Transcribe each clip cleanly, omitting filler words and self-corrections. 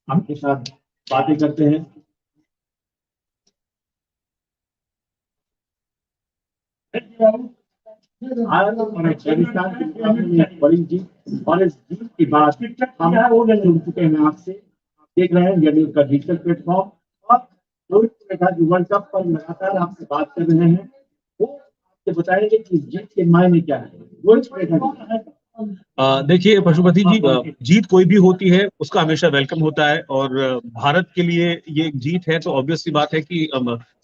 आपके साथ बातें करते हैं। भारत और अफगानिस्तान के मुकाबले में एक बड़ी जीत, और इस जीत के बाद हम सुन चुके हैं आपसे, आप देख रहे हैं यानी उसका डिजिटल प्लेटफॉर्म, और रोहित त्रिपाठी जो वर्ल्ड कप पर लगातार आपसे बात कर रहे हैं, वो आपसे बताएंगे कि इस जीत के मायने क्या है। रोहित त्रिपाठी। देखिए पशुपति जी, जीत कोई भी होती है उसका हमेशा वेलकम होता है, और भारत के लिए ये एक जीत है तो ऑब्वियस सी बात है कि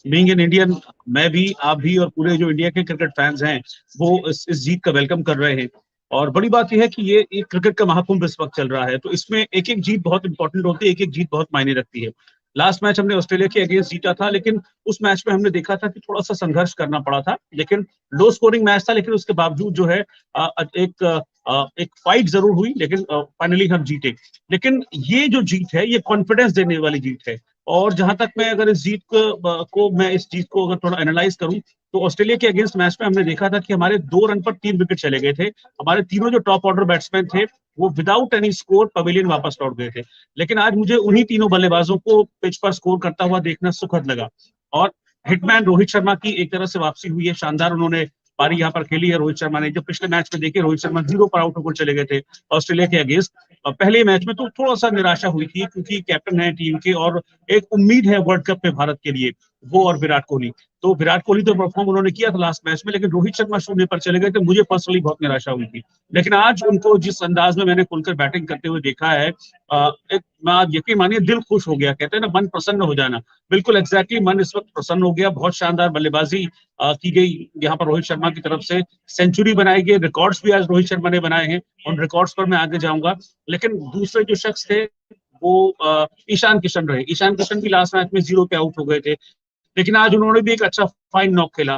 बीइंग एन इंडियन, मैं भी, आप भी और पूरे जो इंडिया के क्रिकेट फैंस हैं वो इस जीत का वेलकम कर रहे हैं। और बड़ी बात यह है कि ये एक क्रिकेट का महाकुंभ इस वक्त चल रहा है, तो इसमें एक एक जीत बहुत इंपॉर्टेंट होती है, एक एक जीत बहुत मायने रखती है। लास्ट मैच हमने ऑस्ट्रेलिया के अगेंस्ट जीता था, लेकिन उस मैच में हमने देखा था कि थोड़ा सा संघर्ष करना पड़ा था, लेकिन लो स्कोरिंग मैच था, लेकिन उसके बावजूद जो है एक फाइट जरूर हुई, लेकिन फाइनली हम जीते। लेकिन ये जो जीत है ये कॉन्फिडेंस देने वाली जीत है। और जहां तक मैं अगर इस जीत को अगर थोड़ा एनालाइज करूं, तो ऑस्ट्रेलिया के अगेंस्ट मैच में हमने देखा था कि हमारे 2 रन पर 3 विकेट चले गए थे। हमारे तीनों जो टॉप ऑर्डर बैट्समैन थे वो विदाउट एनी स्कोर पवेलियन वापस लौट गए थे। लेकिन आज मुझे उन्हीं तीनों बल्लेबाजों को पिच पर स्कोर करता हुआ देखना सुखद लगा। और हिटमैन रोहित शर्मा की एक तरह से वापसी हुई है, शानदार उन्होंने पारी यहाँ पर खेली है रोहित शर्मा ने। जो पिछले मैच में देखे, रोहित शर्मा 0 पर आउट होकर चले गए थे ऑस्ट्रेलिया के अगेंस्ट। पहले मैच में तो थोड़ा सा निराशा हुई थी, क्योंकि कैप्टन है टीम के और एक उम्मीद है वर्ल्ड कप में भारत के लिए, वो और विराट कोहली। तो विराट कोहली तो परफॉर्म उन्होंने किया था लास्ट मैच में, लेकिन रोहित शर्मा शून्य पर चले गए थे, मुझे पर्सनली बहुत निराशा हुई थी। लेकिन आज उनको जिस अंदाज में मैंने खुलकर बैटिंग करते हुए देखा है, एक यकीन मानिए दिल खुश हो गया, कहते हैं ना मन प्रसन्न हो जाना, बिल्कुल एग्जैक्टली मन इस वक्त प्रसन्न हो गया। बहुत शानदार बल्लेबाजी की गई यहाँ पर रोहित शर्मा की तरफ से, सेंचुरी बनाई गई, रिकॉर्ड्स भी आज रोहित शर्मा ने बनाए हैं, उन रिकॉर्ड्स पर मैं आगे जाऊंगा। लेकिन दूसरे जो शख्स थे वो ईशान किशन रहे। ईशान किशन भी लास्ट मैच में 0 पे आउट हो गए थे, लेकिन आज उन्होंने भी एक अच्छा फाइन नॉक खेला,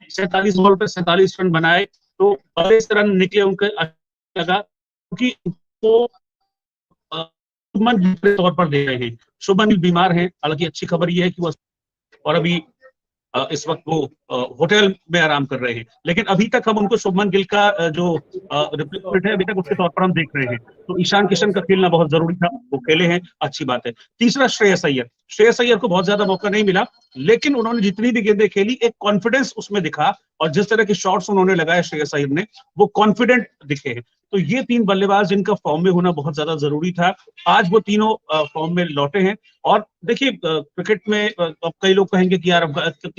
47 बॉल पे 47 रन बनाए, तो 42 रन निकले उनके, अच्छा लगा, क्योंकि वो शुभमन गिल के तौर पर दे रहे हैं। शुभमन गिल बीमार है, हालांकि अच्छी खबर यह है कि वो और अभी इस वक्त वो होटल में आराम कर रहे हैं, लेकिन अभी तक हम उनको शुभमन गिल का जो रिप्लेसमेंट है अभी तक उसके तौर पर हम देख रहे हैं। तो ईशान किशन का खेलना बहुत जरूरी था, वो खेले हैं, अच्छी बात है। तीसरा श्रेयस अय्यर, श्रेयस अय्यर को बहुत ज्यादा मौका नहीं मिला, लेकिन उन्होंने जितनी भी गेंदें खेली एक कॉन्फिडेंस उसमें दिखा, और जिस तरह के शॉट्स उन्होंने लगाए श्रेयस अय्यर ने, वो कॉन्फिडेंट दिखे हैं। तो ये 3 बल्लेबाज जिनका फॉर्म में होना बहुत ज्यादा जरूरी था, आज वो तीनों फॉर्म में लौटे हैं। और देखिए क्रिकेट में अब कई लोग कहेंगे कि यार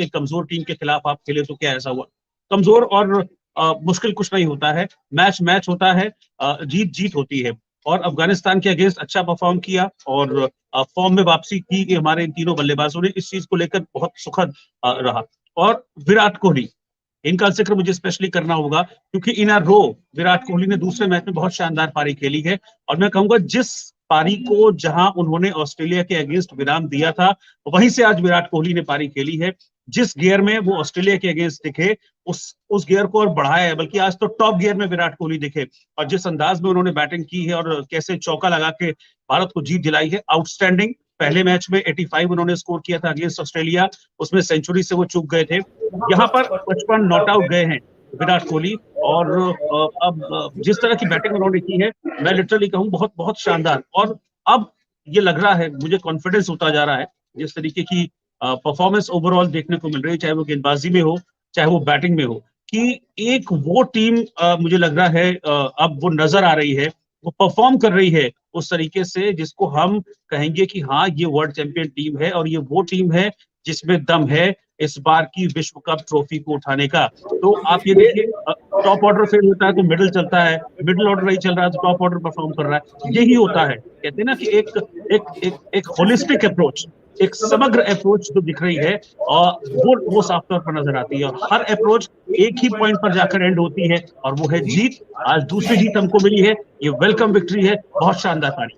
कमजोर टीम के खिलाफ आप खेले तो क्या ऐसा हुआ। कमजोर और मुश्किल कुछ नहीं होता है, मैच मैच होता है, जीत जीत होती है। और अफगानिस्तान के अगेंस्ट अच्छा परफॉर्म किया और फॉर्म में वापसी की कि हमारे इन तीनों बल्लेबाजों ने, इस चीज को लेकर बहुत सुखद रहा। और विराट कोहली, इनका जिक्र मुझे स्पेशली करना होगा, क्योंकि इन अ रो विराट कोहली ने दूसरे मैच में बहुत शानदार पारी खेली है। और मैं कहूंगा जिस पारी को जहां उन्होंने ऑस्ट्रेलिया के अगेंस्ट विराम दिया था, वहीं से आज विराट कोहली ने पारी खेली है। जिस गियर में वो ऑस्ट्रेलिया के अगेंस्ट दिखे, उस गियर को और बढ़ाया है, बल्कि आज तो टॉप गियर में विराट कोहली दिखे। और जिस अंदाज में उन्होंने बैटिंग की है और कैसे चौका लगा के भारत को जीत दिलाई है, आउटस्टैंडिंग। पहले मैच में 85 उन्होंने स्कोर किया था अगेंस्ट ऑस्ट्रेलिया, उसमें सेंचुरी से वो चूक गए थे। यहाँ पर 55 नॉट आउट गए हैं विराट कोहली, और अब जिस तरह की बैटिंग उन्होंने की है, मैं लिटरली कहूँ बहुत बहुत शानदार। और अब ये लग रहा है, मुझे कॉन्फिडेंस होता जा रहा है, जिस तरीके की परफॉर्मेंस ओवरऑल देखने को मिल रही है, चाहे वो गेंदबाजी में हो चाहे वो बैटिंग में हो, कि एक वो टीम मुझे लग रहा है अब वो नजर आ रही है, वो परफॉर्म कर रही है उस तरीके से जिसको हम कहेंगे कि हाँ ये वर्ल्ड चैंपियन टीम है, और ये वो टीम है जिसमें दम है इस बार की विश्व कप ट्रॉफी को उठाने का। तो आप ये देखिए, टॉप ऑर्डर फेल होता है तो मिडिल चलता है, मिडिल ऑर्डर नहीं चल रहा है तो टॉप ऑर्डर परफॉर्म कर रहा है, यही होता है। कहते हैं ना कि एक होलिस्टिक अप्रोच, एक समग्र अप्रोच जो दिख रही है, और वो साफ तौर पर नजर आती है। और हर अप्रोच एक ही पॉइंट पर जाकर एंड होती है, और वो है जीत। आज दूसरी जीत हमको मिली है, ये वेलकम विक्ट्री है, बहुत शानदार तारीफ।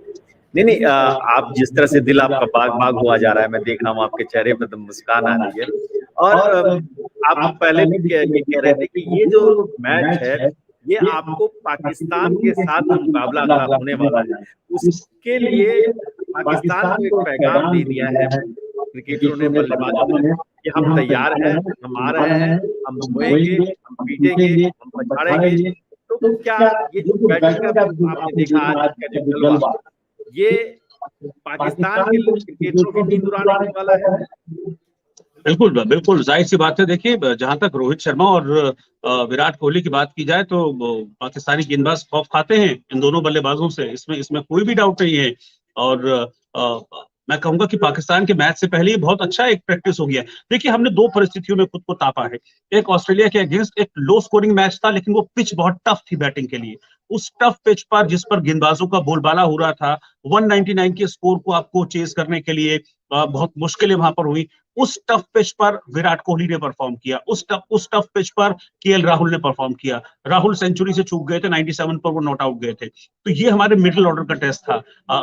नहीं नहीं, आप जिस तरह से दिल आपका बाग बाग हुआ जा रहा है, मैं देख रहा हूँ आपके चेहरे पर तो मुस्कान आ रही है। और आप पहले भी कह रहे थे कि ये जो मैच है ये आपको पाकिस्तान के साथ मुकाबला का होने वाला है, उसके लिए पाकिस्तान को एक पैगाम दे दिया है क्रिकेटरों ने, बल्लेबाजों ने, कि हम तैयार हैं, हम आ रहे हैं, हम धोएंगे, हम पीटेंगे, हम पछाड़ेंगे। तो क्या ये जो बैटिंग का आपने देखा आज का जो जलवा, ये पाकिस्तान के क्रिकेटरों की नींद उड़ाने वाला है। बिल्कुल बिल्कुल, जाहिर सी बात है। देखिए, जहां तक रोहित शर्मा और विराट कोहली की बात की जाए तो पाकिस्तानी गेंदबाज खौफ खाते हैं इन दोनों बल्लेबाजों से, इसमें इसमें कोई भी डाउट नहीं है। और मैं कहूंगा कि पाकिस्तान के मैच से पहले ही बहुत अच्छा एक प्रैक्टिस हो गया। देखिए, हमने दो परिस्थितियों में खुद को तापा है। एक ऑस्ट्रेलिया के अगेंस्ट एक लो स्कोरिंग मैच था, लेकिन वो पिच बहुत टफ थी बैटिंग के लिए। उस टफ पिच पर, जिस पर गेंदबाजों का बोलबाला हो रहा था, 199 के स्कोर को आपको चेज करने के लिए बहुत मुश्किलें वहां पर हुई। उस टफ पिच पर विराट कोहली ने परफॉर्म किया, उस टफ पिच पर केएल राहुल ने परफॉर्म किया। राहुल सेंचुरी से चूक गए थे, 97 पर वो नॉट आउट गए थे। तो ये हमारे मिडिल ऑर्डर का टेस्ट था।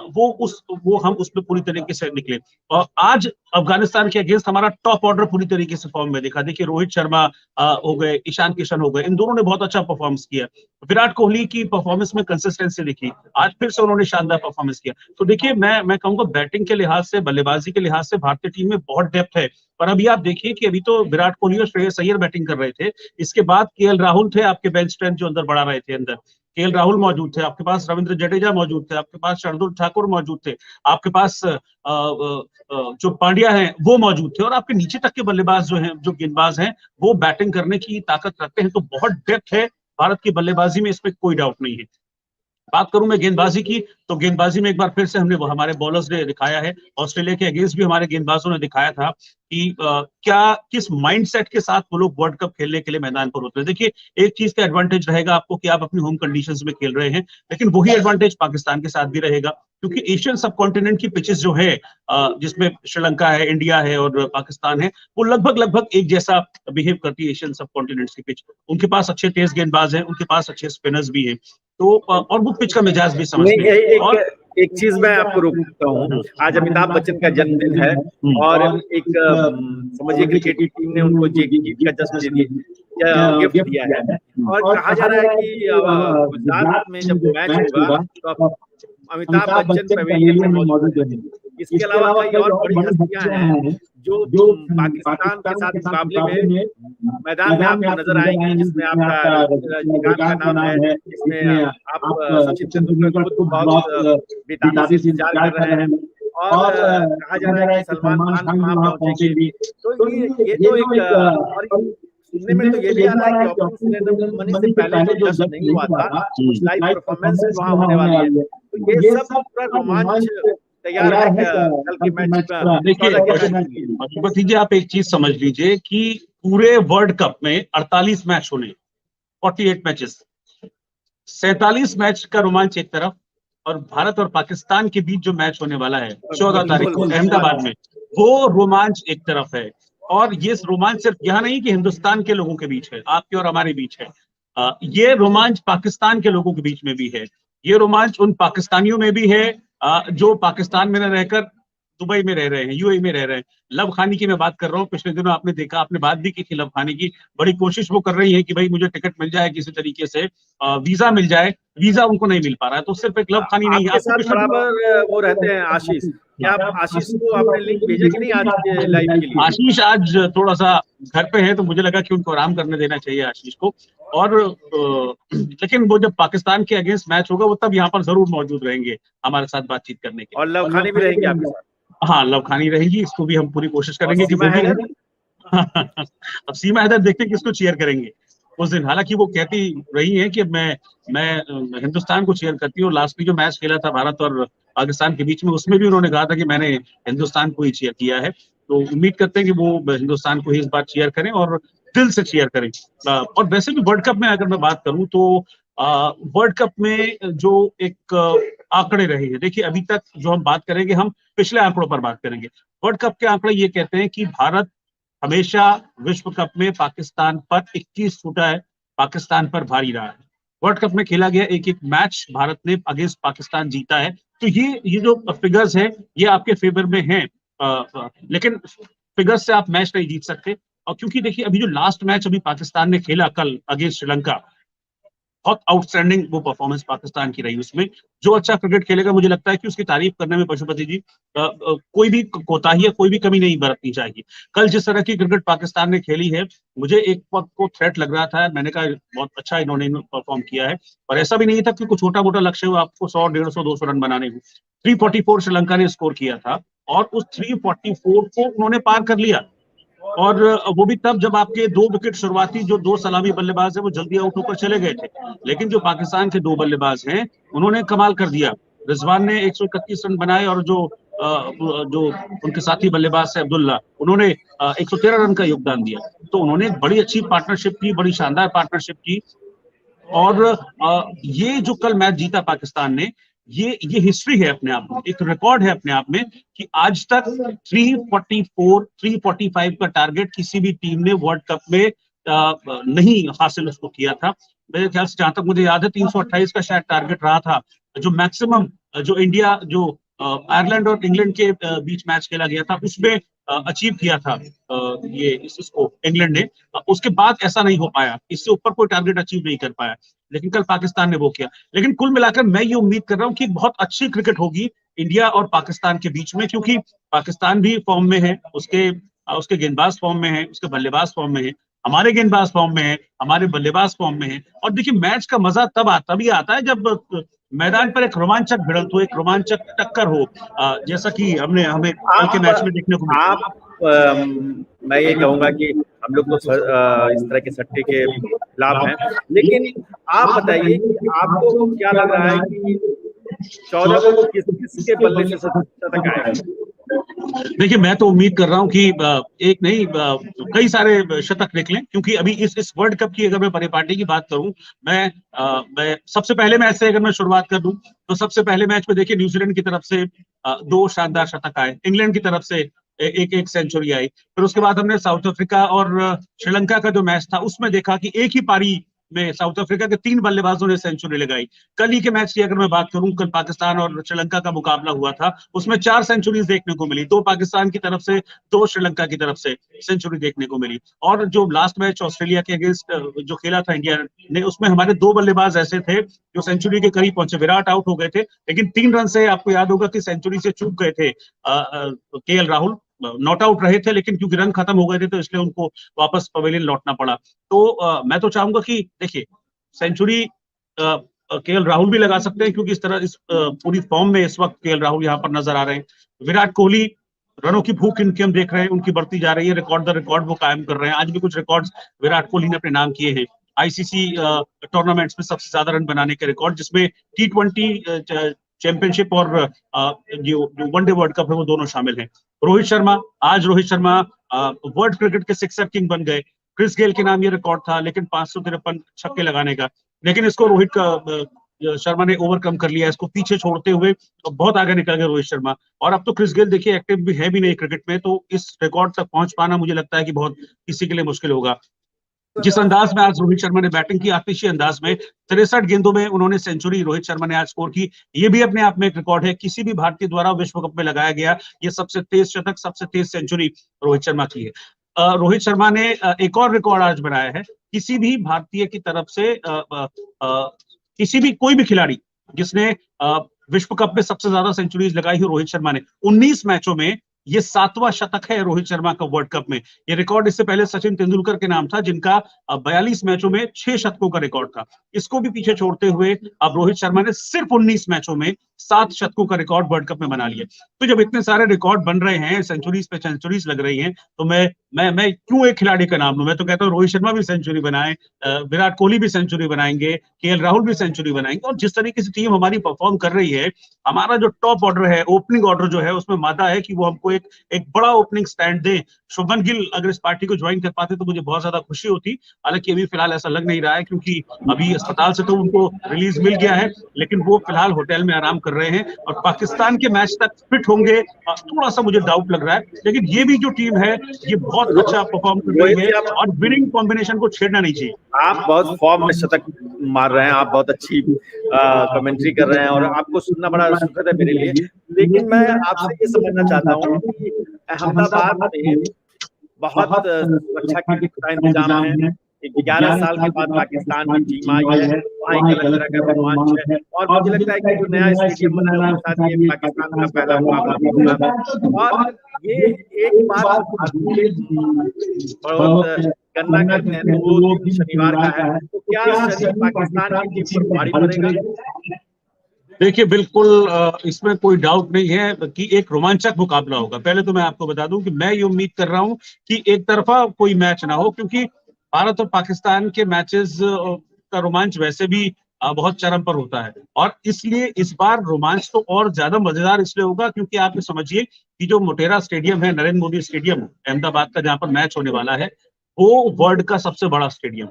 वो हम उसमें पूरी तरीके से निकले। और आज अफगानिस्तान के अगेंस्ट हमारा टॉप ऑर्डर पूरी तरीके से फॉर्म में दिखा। देखिए, रोहित शर्मा हो गए, ईशान किशन हो गए, इन दोनों ने बहुत अच्छा परफॉर्मेंस किया। विराट कोहली की परफॉर्मेंस में कंसिस्टेंसी दिखी, आज फिर से उन्होंने शानदार परफॉर्मेंस किया। तो देखिए, मैं कहूंगा बैटिंग के लिहाज से, बल्लेबाजी के लिहाज से भारतीय टीम में बहुत डेप्थ है। पर अभी आप देखिए कि अभी तो विराट कोहली और श्रेयस अय्यर बैटिंग कर रहे थे, इसके बाद केएल राहुल थे आपके बेंच स्ट्रेंथ जो अंदर बढ़ा रहे थे। अंदर केएल राहुल मौजूद थे, आपके पास रविंद्र जडेजा मौजूद थे, आपके पास शार्दुल ठाकुर मौजूद थे, आपके पास जो पांड्या हैं वो मौजूद थे, और आपके नीचे तक के बल्लेबाज जो हैं, जो गेंदबाज हैं, वो बैटिंग करने की ताकत रखते हैं। तो बहुत डेप्थ है भारत की बल्लेबाजी में, इसमें कोई डाउट नहीं है। बात करूं मैं गेंदबाजी की, तो गेंदबाजी में एक बार फिर से हमारे बॉलर्स ने दिखाया है। ऑस्ट्रेलिया के अगेंस्ट भी हमारे गेंदबाजों ने दिखाया था कि किस माइंडसेट के साथ वो लोग वर्ल्ड कप खेलने के लिए मैदान पर होते हैं। देखिए, एक चीज का एडवांटेज रहेगा आपको कि आप अपनी होम कंडीशंस में खेल रहे हैं, लेकिन वही एडवांटेज पाकिस्तान के साथ भी रहेगा, क्योंकि एशियन सब कॉन्टिनेंट की पिचेस जो है, जिसमें श्रीलंका है, इंडिया है और पाकिस्तान है, वो लगभग लगभग एक जैसा बिहेव करती है एशियन सब कॉन्टिनेंट की पिच। उनके पास अच्छे तेज गेंदबाज हैं, उनके पास अच्छे स्पिनर्स भी हैं, तो और वो पिच का मिजाज भी समझते हैं। एक चीज मैं आपको रोक सकता हूँ। आज अमिताभ बच्चन का जन्मदिन है और एक समझिए क्रिकेट टीम ने उनको जीत का जश्न गिफ्ट दिया है, और कहा जा रहा है कि गुजरात में जब मैच होगा तो अमिताभ बच्चन पवेलियन में मौजूद रहेंगे। इसके अलावा कई और बड़ी हस्तियां हैं जो पाकिस्तान के साथ मुकाबले में मैदान में आपको नजर आएंगी, जिसमें आपका रजनीकांत का नाम है, जिसमें आप सचिन तेंदुलकर खुद बहुत बेताबी से इंतजार कर रहे हैं, और कहा जा रहा है कि सलमान खान वहां पहुंचेंगे। तो ये तो एक सुनने में तो ये भी आ रहा है कि ओपनिंग सेरेमनी से पहले जो जश्न नहीं हुआ था, उस लाइव परफॉर्मेंस वहां होने वाली है। तो ये सब पूरा रोमांच तैयार है कल के मैच का। देखिए जी, आप एक चीज समझ लीजिए कि पूरे वर्ल्ड कप में 48 मैच होने, 48 मैचेस, 47 मैच का रोमांच एक तरफ, और भारत और पाकिस्तान के बीच जो मैच होने वाला है 14 तारीख को अहमदाबाद में, वो रोमांच एक तरफ है। और ये रोमांच सिर्फ यहाँ नहीं कि हिंदुस्तान के लोगों के बीच है, आपके और हमारे बीच है, ये रोमांच पाकिस्तान के लोगों के बीच में भी है। ये रोमांच उन पाकिस्तानियों में भी है जो पाकिस्तान में न रहकर दुबई में रह रहे हैं, यूएई में रह रहे हैं। लब खानी की मैं बात कर रहा हूँ, पिछले दिनों आपने देखा, आपने बात भी की थी लब खानी की। बड़ी कोशिश वो कर रही है कि भाई मुझे टिकट मिल जाए किसी तरीके से, वीजा मिल जाए, वीजा उनको नहीं मिल पा रहा है। तो सिर्फ एक लब खानी नहीं है, आपके साथ बराबर वो रहते हैं आशीष। क्या आप आशीष को आपने लिंक भेजा कि नहीं आज के लाइव के लिए? आशीष आज थोड़ा सा घर पे है, तो मुझे लगा कि उनको आराम करने देना चाहिए आशीष को। और लेकिन वो जब पाकिस्तान के अगेंस्ट मैच होगा, वो तब यहाँ पर जरूर मौजूद रहेंगे हमारे साथ बातचीत करने के। और लव खानी भी रहेंगे आपके साथ? हाँ, लव खानी रहेगी, इसको भी हम पूरी कोशिश करेंगे कि वो भी अब सीमा हैदर देखते हैं किसको चीयर करेंगे उस दिन। हालांकि वो कहती रही है कि मैं हिंदुस्तान को चीयर करती हूँ। लास्ट में जो मैच खेला था भारत और पाकिस्तान के बीच में, उसमें भी उन्होंने कहा था कि मैंने हिंदुस्तान को ही चीयर किया है। तो उम्मीद करते हैं कि वो हिंदुस्तान को ही इस बार चीयर करें और दिल से चीयर करें। और वैसे भी वर्ल्ड कप में अगर मैं बात करूं तो वर्ल्ड कप में जो एक आंकड़े रहे हैं, देखिए अभी तक जो हम बात करेंगे, हम पिछले आंकड़ों पर बात करेंगे। वर्ल्ड कप के आंकड़े ये कहते हैं कि भारत हमेशा विश्व कप में पाकिस्तान पर 21 फुटा है, पाकिस्तान पर भारी रहा है। वर्ल्ड कप में खेला गया एक एक मैच भारत ने अगेंस्ट पाकिस्तान जीता है। तो ये जो फिगर्स है ये आपके फेवर में हैं, लेकिन फिगर्स से आप मैच नहीं जीत सकते। और क्योंकि देखिए अभी जो लास्ट मैच अभी पाकिस्तान ने खेला कल अगेंस्ट श्रीलंका, बहुत आउटस्टैंडिंग वो परफॉर्मेंस पाकिस्तान की रही उसमें। जो अच्छा क्रिकेट खेलेगा मुझे लगता है कि उसकी तारीफ करने में पशुपति जी कोई भी कोताही या कोई भी कमी नहीं बरतनी चाहिए। कल जिस तरह की क्रिकेट पाकिस्तान ने खेली है, मुझे एक वक्त को थ्रेट लग रहा था, मैंने कहा बहुत अच्छा इन्होंने परफॉर्म किया है, और ऐसा भी नहीं था कि कुछ छोटा मोटा लक्ष्य हो आपको 100, 150, 200 रन बनाने हो। 344 श्रीलंका ने स्कोर किया था और उस 344 को उन्होंने पार कर लिया, और वो भी तब जब आपके 2 विकेट शुरुआती जो 2 सलामी बल्लेबाज है वो जल्दी आउट होकर चले गए थे। लेकिन जो पाकिस्तान के 2 बल्लेबाज हैं उन्होंने कमाल कर दिया। रिजवान ने 131 रन बनाए और जो उनके साथी बल्लेबाज थे अब्दुल्ला, उन्होंने 113 रन का योगदान दिया। तो उन्होंने एक बड़ी अच्छी पार्टनरशिप की, बड़ी शानदार पार्टनरशिप की, और ये जो कल मैच जीता पाकिस्तान ने, ये हिस्ट्री है अपने आप में, एक रिकॉर्ड है अपने आप में कि आज तक 344, 345 का टारगेट किसी भी टीम ने वर्ल्ड कप में नहीं हासिल उसको किया था। मेरे ख्याल से जहां तक मुझे याद है 328 का शायद टारगेट रहा था, जो मैक्सिमम जो इंडिया जो आयरलैंड और इंग्लैंड के बीच मैच खेला गया था उसमें अचीव किया था ये इसको इंग्लैंड ने। उसके बाद ऐसा नहीं हो पाया, इससे ऊपर कोई टारगेट अचीव नहीं कर पाया, लेकिन कल पाकिस्तान ने वो किया। लेकिन कुल मिलाकर मैं ये उम्मीद कर रहा हूँ कि बहुत अच्छी क्रिकेट होगी इंडिया और पाकिस्तान के बीच में, क्योंकि पाकिस्तान भी फॉर्म में है, उसके गेंदबाज फॉर्म में है, उसके बल्लेबाज फॉर्म में है, हमारे गेंदबाज फॉर्म में है, हमारे बल्लेबाज फॉर्म में है। और देखिए मैच का मजा तभी आता है जब मैदान पर एक रोमांचक भिड़ंत हो, एक रोमांचक टक्कर हो, जैसा कि हमें कल के मैच में देखने को मिला। मैं ये कहूंगा कि हम लोग तो इस तरह के सट्टे के खिलाफ हैं, लेकिन आप बताइए कि आपको क्या लग रहा है कि 14 को किसके बल्ले से शतक आएगा? देखिए मैं तो उम्मीद कर रहा हूं कि एक नहीं कई सारे शतक निकलें, क्योंकि अभी इस वर्ल्ड कप की अगर मैं परिपाटी की बात करूं, मैं सबसे पहले मैच से अगर मैं शुरुआत कर दूं तो सबसे पहले मैच में देखिए न्यूजीलैंड की तरफ से 2 शानदार शतक आए, इंग्लैंड की तरफ से एक सेंचुरी आई। फिर उसके बाद हमने साउथ अफ्रीका और श्रीलंका का जो मैच था उसमें देखा कि एक ही पारी में साउथ अफ्रीका के 3 बल्लेबाजों ने सेंचुरी लगाई। कल ही के मैच की अगर मैं बात करूं, कल पाकिस्तान और श्रीलंका का मुकाबला हुआ था, उसमें 4 सेंचुरीज देखने को मिली, 2 पाकिस्तान की तरफ से, 2 श्रीलंका की तरफ से सेंचुरी देखने को मिली। और जो लास्ट मैच ऑस्ट्रेलिया के अगेंस्ट जो खेला था इंडिया ने, उसमें हमारे 2 बल्लेबाज ऐसे थे जो सेंचुरी के करीब पहुंचे। विराट आउट हो गए थे, लेकिन 3 रन से आपको याद होगा कि सेंचुरी से चूक गए थे केएल राहुल, नॉट आउट रहे थे, लेकिन क्योंकि रन खत्म हो गए थे तो इसलिए उनको वापस पवेलियन लौटना पड़ा। तो मैं तो चाहूंगा कि देखिए सेंचुरी केएल राहुल भी लगा सकते हैं, क्योंकि इस पूरी फॉर्म में इस वक्त केएल राहुल यहाँ पर नजर आ रहे हैं। विराट कोहली, रनों की भूख इनकी हम देख रहे हैं, उनकी बढ़ती जा रही है, रिकॉर्ड द रिकॉर्ड वो कायम कर रहे हैं। आज भी कुछ रिकॉर्ड्स विराट कोहली ने अपने नाम किए हैं, आईसीसी टूर्नामेंट्स में सबसे ज्यादा रन बनाने के रिकॉर्ड, जिसमें T20 चैंपियनशिप और जो वनडे वर्ल्ड कप है वो दोनों शामिल हैं। रोहित शर्मा वर्ल्ड क्रिकेट के सिक्सर किंग बन गए। क्रिस गेल के नाम ये रिकॉर्ड था, लेकिन 553 छक्के लगाने का, लेकिन इसको शर्मा ने ओवरकम कर लिया, इसको पीछे छोड़ते हुए तो बहुत आगे निकल गए रोहित शर्मा। और अब तो क्रिस गेल देखिए एक्टिव भी है भी नहीं क्रिकेट में, तो इस रिकॉर्ड तक पहुंच पाना मुझे लगता है कि बहुत किसी के लिए मुश्किल होगा। जिस अंदाज में आज रोहित शर्मा ने बैटिंग की, आतिशी अंदाज में 63 गेंदों में उन्होंने सेंचुरी रोहित शर्मा ने आज स्कोर की, ये भी अपने आप में एक रिकॉर्ड है, किसी भी भारतीय द्वारा विश्व कप में लगाया गया ये सबसे तेज शतक, सबसे तेज सेंचुरी रोहित शर्मा की है। रोहित शर्मा ने एक और रिकॉर्ड आज बनाया है, किसी भी भारतीय की तरफ से किसी भी कोई भी खिलाड़ी जिसने विश्व कप में सबसे ज्यादा सेंचुरीज लगाई हो, रोहित शर्मा ने 19 मैचों में, ये 7वां शतक है रोहित शर्मा का वर्ल्ड कप में। ये रिकॉर्ड इससे पहले सचिन तेंदुलकर के नाम था, जिनका 42 मैचों में 6 शतकों का रिकॉर्ड था। इसको भी पीछे छोड़ते हुए अब रोहित शर्मा ने सिर्फ 19 मैचों में 7 शतकों का रिकॉर्ड वर्ल्ड कप में बना लिया। तो जब इतने सारे रिकॉर्ड बन रहे हैं, सेंचुरीज पे सेंचुरीज लग रही हैं, तो मैं क्यों एक खिलाड़ी का नाम लूं? मैं तो कहता हूँ रोहित शर्मा भी सेंचुरी बनाए, विराट कोहली भी सेंचुरी बनाएंगे, केएल राहुल भी सेंचुरी बनाएंगे। और जिस तरीके से टीम हमारी परफॉर्म कर रही है, हमारा जो टॉप ऑर्डर है, ओपनिंग ऑर्डर जो है, उसमें मादा है कि वो हमको एक बड़ा ओपनिंग स्टैंड दे। शुभमन गिल अगर इस पार्टी को ज्वाइन कर पाते तो मुझे बहुत ज्यादा खुशी होती। हालांकि अभी फिलहाल ऐसा लग नहीं रहा है, क्योंकि अभी अस्पताल से तो उनको रिलीज मिल गया है, लेकिन वो फिलहाल होटल में आराम कर रहे हैं और पाकिस्तान के मैच तक फिट होंगे, थोड़ा सा मुझे डाउट लग रहा है। लेकिन ये भी जो टीम है ये बहुत अच्छा परफॉर्म कर रही है और विनिंग कॉम्बिनेशन को छेड़ना नहीं चाहिए। आप बहुत फॉर्म में शतक मार रहे हैं, आप बहुत अच्छी कमेंट्री कर रहे हैं और आपको सुनना बड़ा सुखद है मेरे लिए। लेकिन मैं आपसे ये समझना चाहता हूँ कि अहमदाबाद में बहुत सुरक्षा का इंतजाम है, 11 साल के बाद पाकिस्तान की टीम आई है, वहाँ एक अलग तरह का रोमांच है। और मुझे लगता है कि जो नया स्टेडियम बना है उसके साथ ये पाकिस्तान का पहला मुकाबला भी होगा। और ये एक बात बहुत गन्ना करते हैं तो वो दिन शनिवार का है, तो क्या शनि पाकिस्तान की टीम पर भारी पड़ेगा? देखिए बिल्कुल इसमें कोई डाउट नहीं है कि एक रोमांचक मुकाबला होगा। पहले तो मैं आपको बता दूं कि मैं ये उम्मीद कर रहा हूं कि एक तरफा कोई मैच ना हो, क्योंकि भारत और पाकिस्तान के मैचेस का रोमांच वैसे भी बहुत चरम पर होता है। और इसलिए इस बार रोमांच तो और ज्यादा मजेदार इसलिए होगा क्योंकि आप ये समझिए कि जो मोटेरा स्टेडियम है, नरेंद्र मोदी स्टेडियम अहमदाबाद का, जहां पर मैच होने वाला है, वो वर्ल्ड का सबसे बड़ा स्टेडियम,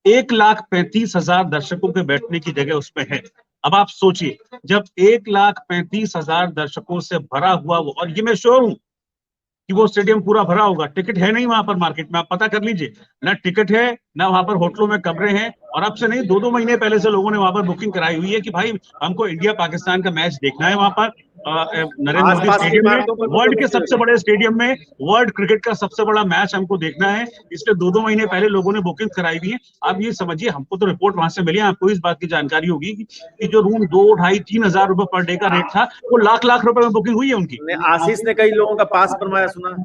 1,35,000 दर्शकों के बैठने की जगह उसमें है। अब आप सोचिए, जब 1,35,000 दर्शकों से भरा हुआ वो, और ये मैं श्योर हूं कि वो स्टेडियम पूरा भरा होगा। टिकट है नहीं वहां पर मार्केट में, आप पता कर लीजिए, ना टिकट है, ना वहां पर होटलों में कमरे हैं। और अब से नहीं, 2-2 महीने पहले से लोगों ने वहां पर बुकिंग कराई हुई है कि भाई हमको इंडिया पाकिस्तान का मैच देखना है वहां पर नरेंद्र मोदी स्टेडियम में, वर्ल्ड के सबसे बड़े स्टेडियम में, वर्ल्ड क्रिकेट का सबसे बड़ा मैच हमको देखना है। इसलिए 2-2 महीने पहले लोगों ने बुकिंग कराई हुई है। आप ये समझिए, हमको तो रिपोर्ट वहां से मिली, आपको इस बात की जानकारी होगी कि जो रूम 2, 2,500, 3,000 रुपए पर डे का रेट था, वो लाख लाख रुपए में बुकिंग हुई है उनकी। आशीष ने कई लोगों का पास बनवाया सुना,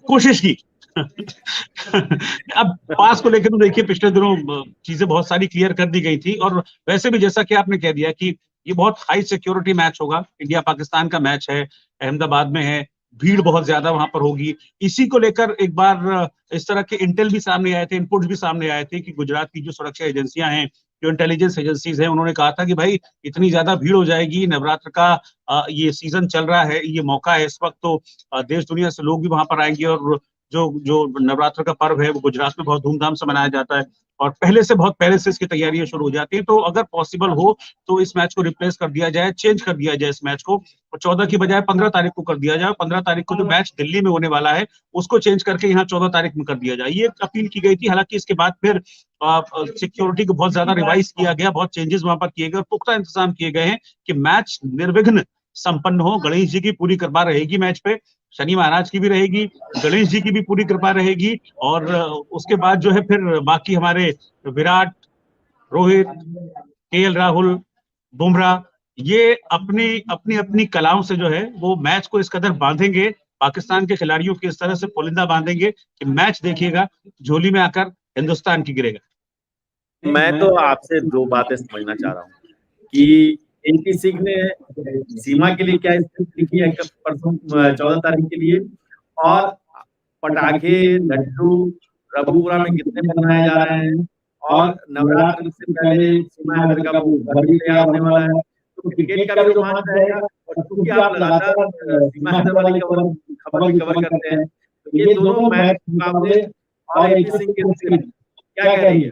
कोशिश की। अब पास को लेकर तो देखिए पिछले दिनों चीजें बहुत सारी क्लियर कर दी गई थी। और वैसे भी जैसा कि आपने कह दिया कि ये बहुत हाई सिक्योरिटी मैच होगा, इंडिया पाकिस्तान का मैच है, अहमदाबाद में है, भीड़ बहुत ज्यादा वहां पर होगी। इसी को लेकर एक बार इस तरह के इंटेल भी सामने आए थे, इनपुट्स भी सामने आए थे कि गुजरात की जो सुरक्षा एजेंसियां हैं, जो इंटेलिजेंस एजेंसीज हैं, उन्होंने कहा था कि भाई इतनी ज्यादा भीड़ हो जाएगी, नवरात्र का ये सीजन चल रहा है, ये मौका है इस वक्त, तो देश दुनिया से लोग भी वहां पर आएंगे। और जो जो नवरात्र का पर्व है वो गुजरात में बहुत धूमधाम से मनाया जाता है और बहुत पहले से इसकी तैयारियां शुरू हो जाती हैं। तो अगर पॉसिबल हो तो इस मैच को रिप्लेस कर दिया जाए, चेंज कर दिया जाए इस मैच को, और 14 की बजाय 15 तारीख को कर दिया जाए। 15 तारीख को जो मैच दिल्ली में होने वाला है उसको चेंज करके यहाँ 14 तारीख में कर दिया जाए, ये अपील की गई थी। हालांकि इसके बाद फिर सिक्योरिटी को बहुत ज्यादा रिवाइज किया गया, बहुत चेंजेस वहां पर किए गए और पुख्ता इंतजाम किए गए हैं कि मैच निर्विघ्न संपन्न हो। गणेश जी की पूरी कृपा रहेगी मैच पे, शनि महाराज की भी रहेगी, गणेश जी की भी पूरी कृपा रहेगी। और उसके बाद जो है फिर बाकी हमारे विराट, रोहित, केएल राहुल, बुमराह, ये अपनी अपनी अपनी कलाओं से जो है वो मैच को इस कदर बांधेंगे, पाकिस्तान के खिलाड़ियों की इस तरह से पुलिंदा बांधेंगे कि मैच देखिएगा झोली में आकर हिंदुस्तान की गिरेगा। मैं तो आपसे 2 बातें समझना चाह रहा हूँ कि एनपी सिंह ने सीमा के लिए क्या स्क्रिप्ट लिखी है परसों 14 तारीख के लिए, और पटाखे, लड्डू रघुपुरा में कितने बनाए जा रहे हैं, और नवरात्र से पहले सीमा हैदर का वो घर भी तैयार होने वाला है, तो क्रिकेट का भी रोमांच रहेगा। और क्योंकि आप लगातार सीमा हैदर वाली खबर भी कवर करते हैं, तो ये दोनों मैच मुकाबले और एनपी सिंह के स्क्रिप्ट क्या कह रही है?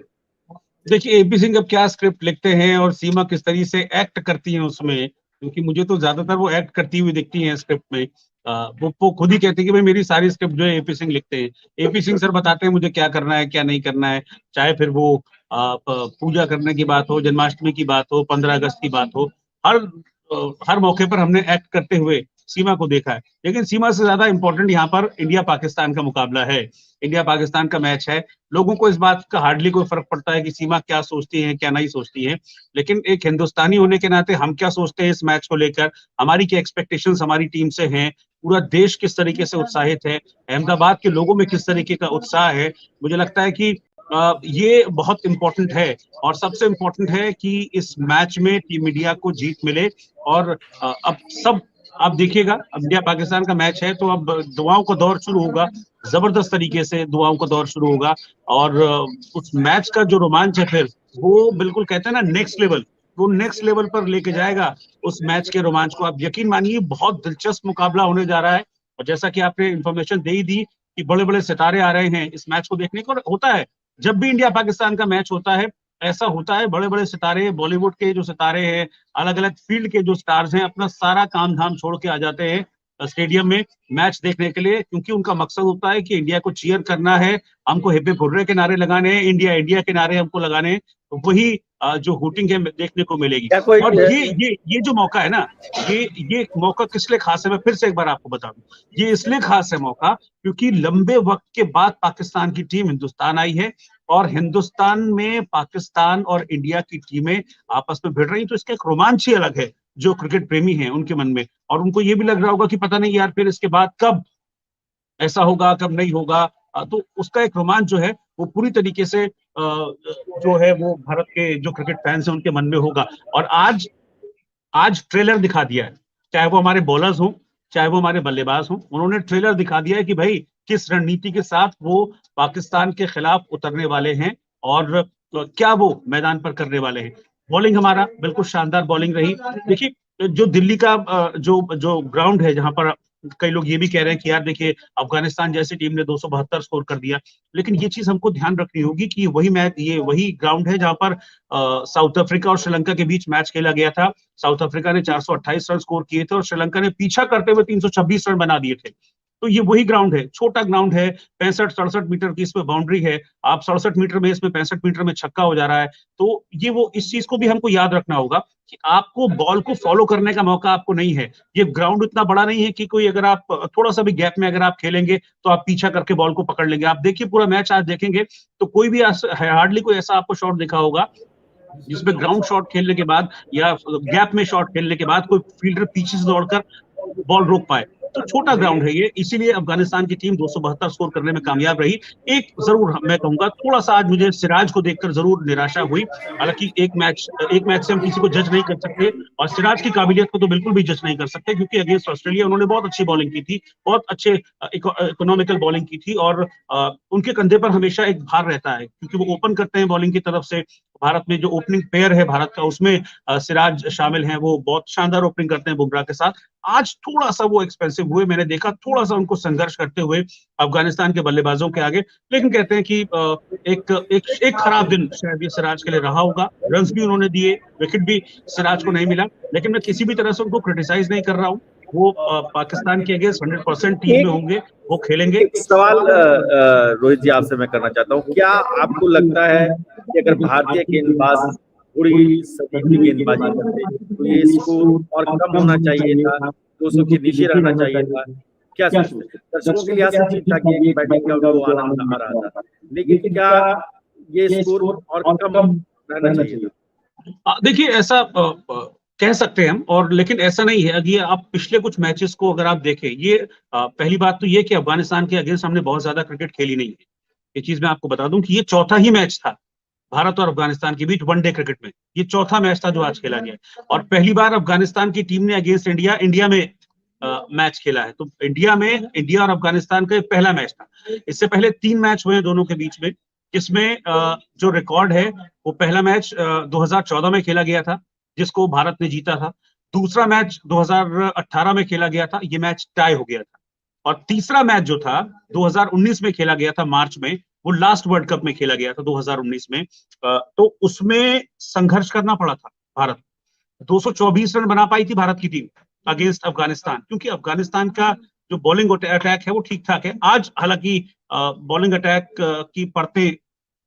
देखिए एपी सिंह अब क्या स्क्रिप्ट लिखते हैं और सीमा किस तरीके से एक्ट करती है उसमें, क्योंकि मुझे तो ज्यादातर वो एक्ट करती हुई दिखती हैं स्क्रिप्ट में। वो खुद ही कहती है कि भाई मेरी सारी स्क्रिप्ट जो है एपी सिंह लिखते हैं। एपी सिंह सर बताते हैं मुझे क्या करना है क्या नहीं करना है, चाहे फिर वो पूजा करने की बात हो, जन्माष्टमी की बात हो, 15 अगस्त की बात हो, हर मौके पर हमने एक्ट करते हुए सीमा को देखा है। लेकिन सीमा से ज्यादा इंपॉर्टेंट यहाँ पर इंडिया पाकिस्तान का मुकाबला है, इंडिया पाकिस्तान का मैच है। लोगों को इस बात का हार्डली कोई फर्क पड़ता है कि सीमा क्या सोचती है क्या नहीं सोचती है, लेकिन एक हिंदुस्तानी होने के नाते हम क्या सोचते हैं इस मैच को लेकर, हमारी क्या एक्सपेक्टेशंस हमारी टीम से हैं, पूरा देश किस तरीके से उत्साहित है, अहमदाबाद के लोगों में किस तरीके का उत्साह है। मुझे लगता है कि ये बहुत इंपॉर्टेंट है। और सबसे इंपॉर्टेंट है कि इस मैच में टीम इंडिया को जीत मिले। और अब सब आप देखिएगा, इंडिया पाकिस्तान का मैच है तो अब दुआओं का दौर शुरू होगा, जबरदस्त तरीके से दुआओं का दौर शुरू होगा। और उस मैच का जो रोमांच है फिर वो बिल्कुल कहते हैं ना नेक्स्ट लेवल, वो नेक्स्ट लेवल पर लेके जाएगा उस मैच के रोमांच को। आप यकीन मानिए बहुत दिलचस्प मुकाबला होने जा रहा है। और जैसा कि आपने इंफॉर्मेशन दे ही दी कि बड़े बड़े सितारे आ रहे हैं इस मैच को देखने को। होता है जब भी इंडिया पाकिस्तान का मैच होता है ऐसा होता है, बड़े बड़े सितारे, बॉलीवुड के जो सितारे हैं, अलग अलग फील्ड के जो स्टार्स हैं, अपना सारा काम धाम छोड़ के आ जाते हैं स्टेडियम में मैच देखने के लिए, क्योंकि उनका मकसद होता है कि इंडिया को चीयर करना है, हमको हिप हिप हुर्रे के नारे लगाने हैं, इंडिया इंडिया के नारे हमको लगाने हैं। तो वही जो हुटिंग है देखने को मिलेगी। और ये जो मौका है ना, ये मौका किस लिए खास है, मैं फिर से एक बार आपको बता दूं, ये इसलिए खास है मौका क्योंकि लंबे वक्त के बाद पाकिस्तान की टीम हिंदुस्तान आई है और हिंदुस्तान में पाकिस्तान और इंडिया की टीमें आपस में भिड़ रही, तो इसका एक रोमांच ही अलग है जो क्रिकेट प्रेमी हैं उनके मन में। और उनको ये भी लग रहा होगा कि पता नहीं यार फिर इसके बाद कब ऐसा होगा, कब नहीं होगा। तो उसका एक रोमांच जो है वो पूरी तरीके से जो है वो भारत के जो क्रिकेट फैंस हैं उनके मन में होगा। और आज ट्रेलर दिखा दिया है, चाहे वो हमारे बॉलर्स हों, चाहे वो हमारे बल्लेबाज हों, उन्होंने ट्रेलर दिखा दिया है कि भाई किस रणनीति के साथ वो पाकिस्तान के खिलाफ उतरने वाले हैं और क्या वो मैदान पर करने वाले हैं। बॉलिंग हमारा बिल्कुल शानदार बॉलिंग रही। देखिए जो दिल्ली का जो जो ग्राउंड है, जहां पर कई लोग ये भी कह रहे हैं कि यार देखिए अफगानिस्तान जैसी टीम ने 272 स्कोर कर दिया, लेकिन ये चीज हमको ध्यान रखनी होगी कि वही मैच, ये वही ग्राउंड है जहां पर साउथ अफ्रीका और श्रीलंका के बीच मैच खेला गया था। साउथ अफ्रीका ने 428 रन स्कोर किए थे और श्रीलंका ने पीछा करते हुए 326 रन बना दिए थे। तो ये वही ग्राउंड है, छोटा ग्राउंड है, 65-67 मीटर की इसमें बाउंड्री है। आप 67 मीटर में, इसमें 65 मीटर में छक्का हो जा रहा है। तो ये वो, इस चीज को भी हमको याद रखना होगा कि आपको बॉल को फॉलो करने का मौका आपको नहीं है। ये ग्राउंड इतना बड़ा नहीं है कि कोई, अगर आप थोड़ा सा भी गैप में अगर आप खेलेंगे तो आप पीछा करके बॉल को पकड़ लेंगे। आप देखिए पूरा मैच आज देखेंगे तो कोई भी हार्डली कोई ऐसा आपको शॉट दिखा होगा जिसमें ग्राउंड शॉट खेलने के बाद या गैप में शॉट खेलने के बाद कोई फील्डर पीछे से दौड़कर बॉल रोक पाए। तो छोटा ग्राउंड है ये, इसीलिए अफगानिस्तान की टीम 272 स्कोर करने में कामयाब रही। एक जरूर मैं कहूंगा, थोड़ा सा आज मुझे सिराज को देखकर जरूर निराशा हुई। हालांकि एक मैच से हम किसी को जज नहीं कर सकते और सिराज की काबिलियत को तो बिल्कुल भी जज नहीं कर सकते, क्योंकि अगेंस्ट ऑस्ट्रेलिया उन्होंने बहुत अच्छी बॉलिंग की थी, बहुत अच्छे इकोनॉमिकल बॉलिंग की थी। और उनके कंधे पर हमेशा एक भार रहता है, क्योंकि वो ओपन करते हैं बॉलिंग की तरफ से। भारत में जो ओपनिंग पेयर है भारत का, उसमें सिराज शामिल हैं, वो बहुत शानदार ओपनिंग करते हैं बुमराह के साथ। आज थोड़ा सा वो एक्सपेंसिव हुए, मैंने देखा थोड़ा सा उनको संघर्ष करते हुए अफगानिस्तान के बल्लेबाजों के आगे। लेकिन कहते हैं कि एक खराब दिन शायद ये सिराज के लिए रहा होगा। रन्स भी उन्होंने दिए, विकेट भी सिराज को नहीं मिला, लेकिन मैं किसी भी तरह से उनको क्रिटिसाइज नहीं कर रहा हूँ। वो पाकिस्तान के अगेंस्ट 100% टीम में होंगे, वो खेलेंगे। एक सवाल रोहित जी आपसे मैं करना चाहता हूँ, क्या आपको लगता है कि अगर भारतीय गेंदबाज थोड़ी सटीक गेंदबाजी करते तो ये स्कोर और कम होना चाहिए था, 200 के नीचे रहना चाहिए था? क्या सोचते हैं? दर्शकों के लिहाज से ठीक था कि एक बैटिंग का उनको आनंद आ रहा था, लेकिन क्या ये स्कोर और कम रहना चाहिए था? देखिए ऐसा कह सकते हैं हम, और लेकिन ऐसा नहीं है। अगर आप पिछले कुछ मैचेस को अगर आप देखें, ये पहली बात तो ये कि अफगानिस्तान के अगेंस्ट हमने बहुत ज्यादा क्रिकेट खेली नहीं है। ये चीज मैं आपको बता दूं कि ये चौथा ही मैच था भारत और अफगानिस्तान के बीच वनडे क्रिकेट में। ये चौथा मैच था जो आज खेला गया, और पहली बार अफगानिस्तान की टीम ने अगेंस्ट इंडिया में मैच खेला है। तो इंडिया और अफगानिस्तान का पहला मैच था। इससे पहले 3 मैच हुए हैं दोनों के बीच में, जिसमें जो रिकॉर्ड है वो पहला मैच 2014 में खेला गया था, जिसको भारत ने जीता था। दूसरा मैच 2018 में खेला गया था, ये मैच टाई हो गया था। और तीसरा मैच जो था 2019 में खेला गया था, मार्च में, वो लास्ट वर्ल्ड कप में खेला गया था 2019 में। तो उसमें संघर्ष करना पड़ा था भारत। 224 रन बना पाई थी भारत की टीम अगेंस्ट अफगानिस्तान, क्योंकि अफगानिस्तान का जो बॉलिंग अटैक है वो ठीक ठाक है। आज हालांकि बॉलिंग अटैक की परतें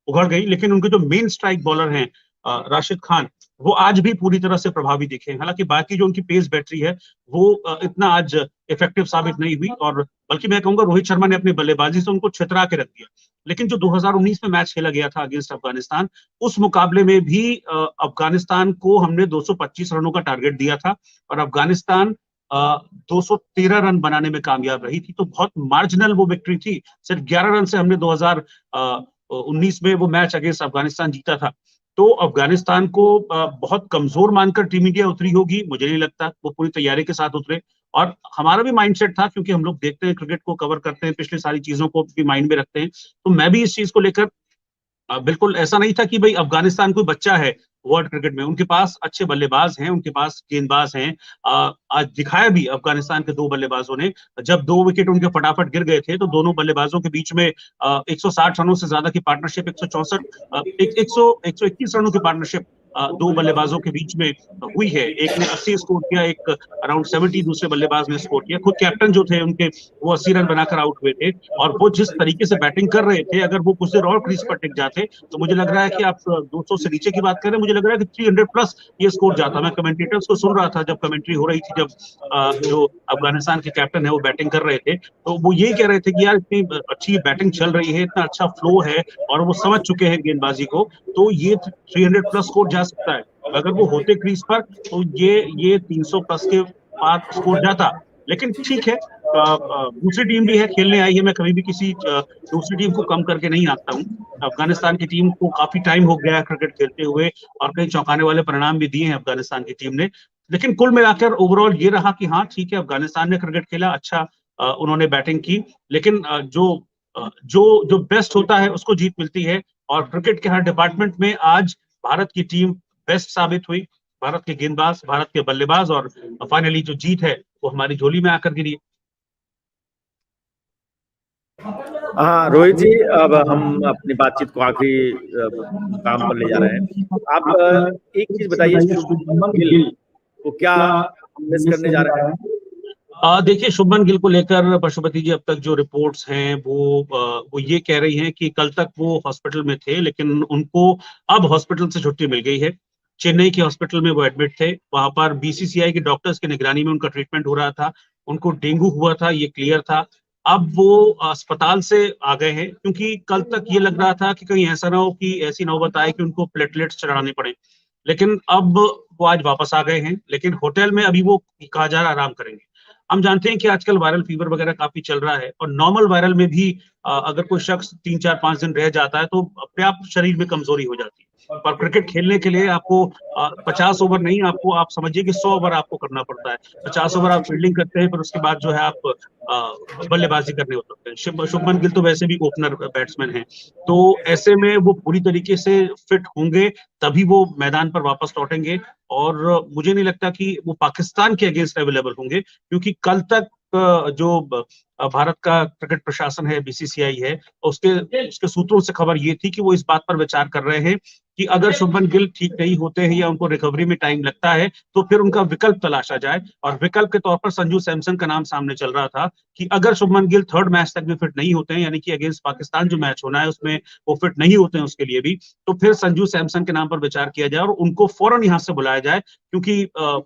उघड़ गई, लेकिन उनके जो मेन स्ट्राइक बॉलर हैं राशिद खान, वो आज भी पूरी तरह से प्रभावी दिखे। हालांकि बाकी जो उनकी पेस बैटरी है वो इतना आज इफेक्टिव साबित नहीं हुई, और बल्कि मैं कहूंगा रोहित शर्मा ने अपनी बल्लेबाजी से उनको छितरा के रख दिया। लेकिन जो 2019 में मैच खेला गया था अगेंस्ट अफगानिस्तान, उस मुकाबले में भी अफगानिस्तान को हमने 225 रनों का टारगेट दिया था और अफगानिस्तान 213 रन बनाने में कामयाब रही थी। तो बहुत मार्जिनल वो विक्ट्री थी, सिर्फ 11 रन से हमने 2019 में वो मैच अगेंस्ट अफगानिस्तान जीता था। तो अफगानिस्तान को बहुत कमजोर मानकर टीम इंडिया उतरी होगी, मुझे नहीं लगता। वो पूरी तैयारी के साथ उतरे, और हमारा भी माइंडसेट था, क्योंकि हम लोग देखते हैं क्रिकेट को, कवर करते हैं, पिछली सारी चीजों को भी माइंड में रखते हैं। तो मैं भी इस चीज को लेकर बिल्कुल ऐसा नहीं था कि भाई अफगानिस्तान कोई बच्चा है वर्ल्ड क्रिकेट में। उनके पास अच्छे बल्लेबाज हैं, उनके पास गेंदबाज हैं। आज दिखाया भी अफगानिस्तान के 2 बल्लेबाजों ने, जब 2 विकेट उनके फटाफट गिर गए थे तो दोनों बल्लेबाजों के बीच में 160 रनों से ज्यादा की पार्टनरशिप, 164 121 रनों की पार्टनरशिप दो बल्लेबाजों के बीच में हुई है। एक ने 80 स्कोर किया, एक अराउंड 70 दूसरे बल्लेबाज ने स्कोर किया। खुद कैप्टन जो थे उनके वो 80 रन बनाकर आउट हुए थे, और वो जिस तरीके से बैटिंग कर रहे थे, अगर वो कुछ देर और क्रीज पर टिक जाते तो मुझे लग रहा है कि आप 200 से नीचे की बात कर रहे हैं, मुझे लग रहा है कि 300 प्लस ये स्कोर जाता। मैं कमेंटेटर्स को सुन रहा था जब कमेंट्री हो रही थी, जब जो अफगानिस्तान के कैप्टन है वो बैटिंग कर रहे थे, तो वो यही कह रहे थे कि यार इतनी अच्छी बैटिंग चल रही है, इतना अच्छा फ्लो है, और वो समझ चुके हैं गेंदबाजी को, तो ये 300 प्लस स्कोर जा सकता है। अगर वो होते क्रीज पर तो ये 300 प्लस के पार स्कोर जाता। लेकिन ठीक है, दूसरी टीम भी है, खेलने आई है, मैं कभी भी किसी दूसरी टीम को कम करके नहीं आता हूँ। अफगानिस्तान की टीम को काफी टाइम हो गया है क्रिकेट खेलते हुए, और कई चौंकाने वाले परिणाम भी दिए हैं अफगानिस्तान की टीम ने। लेकिन कुल मिलाकर ओवरऑल ये रहा कि हाँ ठीक है, अफगानिस्तान ने क्रिकेट खेला अच्छा, उन्होंने बैटिंग की, लेकिन जो बेस्ट होता है उसको जीत मिलती है, और क्रिकेट के हर डिपार्टमेंट में आज भारत की टीम बेस्ट साबित हुई। भारत के गेंदबाज, भारत के बल्लेबाज, और फाइनली जो जीत है वो हमारी झोली में आकर गिरी। हाँ रोहित जी, अब हम अपनी बातचीत को आखिरी काम पर ले जा रहे हैं। आप एक चीज बताइए, शुभमन गिल को क्या मिस करने जा रहे हैं? देखिए, शुभमन गिल को लेकर पशुपति जी अब तक जो रिपोर्ट्स हैं वो ये कह रही हैं कि कल तक वो हॉस्पिटल में थे, लेकिन उनको अब हॉस्पिटल से छुट्टी मिल गई है। चेन्नई के हॉस्पिटल में वो एडमिट थे, वहां पर बीसीसीआई के डॉक्टर्स की निगरानी में उनका ट्रीटमेंट हो रहा था। उनको डेंगू हुआ था, ये क्लियर था। अब वो अस्पताल से आ गए हैं, क्योंकि कल तक ये लग रहा था कि कहीं ऐसा ना हो कि ऐसी नौबत आए कि उनको प्लेटलेट्स चढ़ाने पड़े। लेकिन अब वो आज वापस आ गए हैं, लेकिन होटल में अभी वो कहा जा रहा आराम करेंगे। हम जानते हैं कि आजकल वायरल फीवर वगैरह काफी चल रहा है, और नॉर्मल वायरल में भी अगर कोई शख्स 3 4 5 दिन रह जाता है तो अपने आप शरीर में कमजोरी हो जाती है। पर क्रिकेट खेलने के लिए आपको 50 ओवर नहीं, आपको आप समझिए कि 100 ओवर आपको करना पड़ता है। 50 ओवर आप फील्डिंग करते हैं, पर उसके बाद जो है आप बल्लेबाजी करने होते हैं। शुभमन गिल तो वैसे भी ओपनर बैट्समैन हैं, तो ऐसे में वो पूरी तरीके से फिट होंगे, तभी वो मैदान पर वापस लौटेंगे। और मुझे नहीं लगता कि वो पाकिस्तान के अगेंस्ट अवेलेबल होंगे, क्योंकि कल तक जो भारत का क्रिकेट प्रशासन है, बीसीसीआई है, उसके सूत्रों से खबर ये थी कि वो इस बात पर विचार कर रहे हैं कि अगर शुभमन गिल ठीक नहीं होते हैं या उनको रिकवरी में टाइम लगता है, तो फिर उनका विकल्प तलाशा जाए। और विकल्प के तौर पर संजू सैमसन का नाम सामने चल रहा था कि अगर शुभमन गिल थर्ड मैच तक भी फिट नहीं होते हैं, यानी कि अगेंस्ट पाकिस्तान जो मैच होना है उसमें वो फिट नहीं होते हैं उसके लिए भी, तो फिर संजू सैमसन के नाम पर विचार किया जाए और उनको फौरन यहां से बुलाया जाए। क्योंकि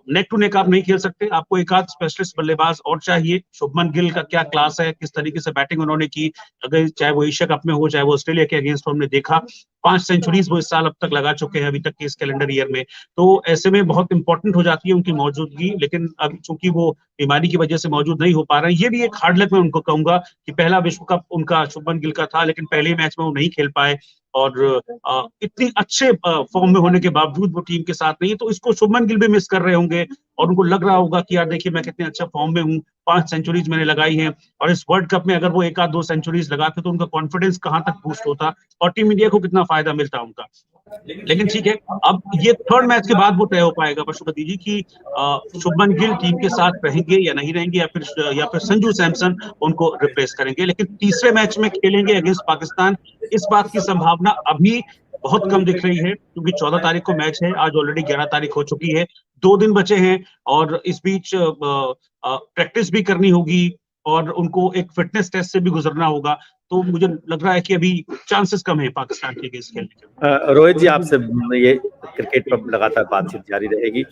नेक टू नेक आप नहीं खेल सकते, आपको एक आध स्पेशलिस्ट बल्लेबाज और चाहिए। शुभमन गिल का क्या क्लास है, किस तरीके से बैटिंग उन्होंने की, अगर चाहे वो एशिया कप में हो, चाहे वो ऑस्ट्रेलिया के अगेंस्ट हमने देखा, 5 सेंचुरीज वो इस साल अब तक लगा चुके हैं, अभी तक के इस कैलेंडर ईयर में। तो ऐसे में बहुत इंपॉर्टेंट हो जाती है उनकी मौजूदगी, लेकिन अब चूंकि वो बीमारी की वजह से मौजूद नहीं हो पा रहे हैं, ये भी एक हार्ड लक मैं उनको कहूंगा कि पहला विश्व कप उनका शुभमन गिल का था, लेकिन पहले मैच में वो नहीं खेल पाए, और इतनी अच्छे फॉर्म में होने के बावजूद वो टीम के साथ नहीं है, तो इसको शुभमन गिल भी मिस कर रहे होंगे। और उनको लग रहा होगा कि यार देखिए मैं कितने अच्छा फॉर्म में हूँ, 5 सेंचुरीज मैंने लगाई हैं, और इस वर्ल्ड कप में अगर वो एक आध 2 सेंचुरीज लगाते तो उनका कॉन्फिडेंस कहां तक बूस्ट होता, और टीम इंडिया को कितना फायदा मिलता उनका। लेकिन ठीक है, अब ये थर्ड मैच के बाद वो तय हो पाएगा पशुपति जी की शुभमन गिल टीम के साथ रहेंगे या नहीं रहेंगे, या फिर संजू सैमसन उनको रिप्लेस करेंगे। लेकिन तीसरे मैच में खेलेंगे अगेंस्ट पाकिस्तान, इस बात की संभावना अभी बहुत कम दिख रही है, क्योंकि 14 तारीख को मैच है, आज ऑलरेडी 11 तारीख हो चुकी है, 2 दिन बचे हैं, और इस बीच प्रैक्टिस भी करनी होगी, और उनको एक फिटनेस टेस्ट से भी गुजरना होगा। तो मुझे लग रहा है कि अभी चांसेस कम है पाकिस्तान के अगेंस्ट खेलने के। रोहित जी, आपसे ये क्रिकेट पर लगातार बातचीत जारी रहेगी।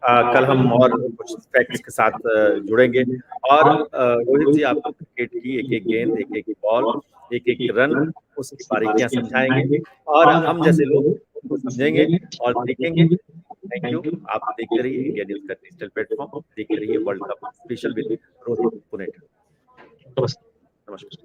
कल हम और कुछ फैक्ट्स के साथ जुड़ेंगे, और रोहित जी आपको क्रिकेट की एक एक गेंद, एक एक बॉल, एक एक रन, उसकी बारीकियां समझाएंगे, और हम जैसे लोग उसको समझेंगे और देखेंगे। Thank you. आप देखते रहिए इंडिया न्यूज का डिजिटल प्लेटफॉर्म, देखते रहिए world cup special with Rohit Punnett. नमस्कार।